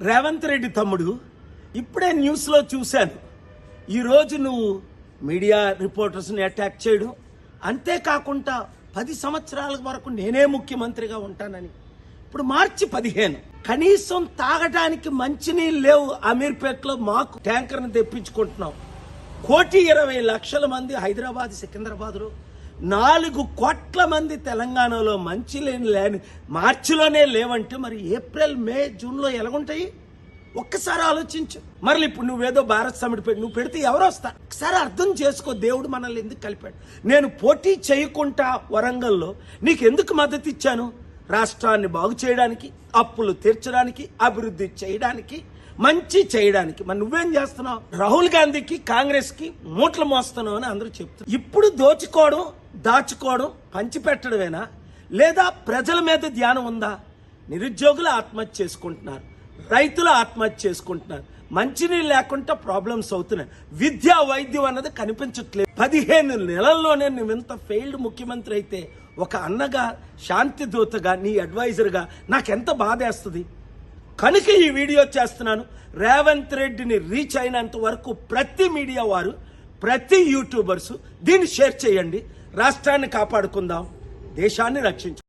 రేవంత్ రెడ్డి తమ్ముడు, ఇప్పుడే న్యూస్లో చూశాను. ఈరోజు నువ్వు మీడియా రిపోర్టర్స్ని అటాక్ చేయడం, అంతేకాకుండా 10 సంవత్సరాల వరకు నేనే ముఖ్యమంత్రిగా ఉంటానని. ఇప్పుడు మార్చి 15, కనీసం తాగడానికి మంచినీళ్ళు లేవు. అమీర్పేటలో మాకు ట్యాంకర్ని తెప్పించుకుంటున్నాం. 1,20,00,000 మంది హైదరాబాద్, సికింద్రాబాద్లో, 4 కోట్ల మంది తెలంగాణలో మంచినీళ్ళు లేని మార్చిలోనే లేవంటే మరి ఏప్రిల్, మే, జూన్లో ఎలాగుంటాయి? ఒక్కసారి ఆలోచించు. మరి ఇప్పుడు నువ్వేదో భారత్ సమిట్ నువ్వు పెడితే ఎవరు వస్తారు? ఒకసారి అర్థం చేసుకో. దేవుడు మనల్ని ఎందుకు కలిపాడు? నేను పోటీ చేయకుండా వరంగల్లో నీకు ఎందుకు మద్దతు ఇచ్చాను? రాష్ట్రాన్ని బాగు చేయడానికి, అప్పులు తీర్చడానికి, అభివృద్ధి చేయడానికి, మంచి చేయడానికి. మరి నువ్వేం చేస్తున్నావు? రాహుల్ గాంధీకి, కాంగ్రెస్ కి మూటలు మోస్తున్నావు అని అందరూ చెప్తున్నారు. ఇప్పుడు దోచుకోవడం, దాచుకోవడం, పంచిపెట్టడమేనా? లేదా ప్రజల మీద ధ్యానం ఉందా? నిరుద్యోగులు ఆత్మహత్య చేసుకుంటున్నారు, రైతులు ఆత్మహత్య చేసుకుంటున్నారు, మంచినీళ్ళు లేకుండా ప్రాబ్లమ్స్ అవుతున్నాయి, విద్యా వైద్యం అన్నది కనిపించట్లేదు. 15 నెలల్లోనే నువ్వు ఇంత ఫెయిల్డ్ ముఖ్యమంత్రి అయితే, ఒక అన్నగా, శాంతి దూతగా, నీ అడ్వైజర్గా నాకెంత బాధేస్తుంది. కనుక ఈ వీడియో చేస్తున్నాను. రేవంత్ రెడ్డిని రీచ్ అయినంత వరకు ప్రతి మీడియా వారు, ప్రతి యూట్యూబర్స్ దీన్ని షేర్ చేయండి. రాష్ట్రాన్ని కాపాడుకుందాం, దేశాన్ని రక్షించుకుందాం.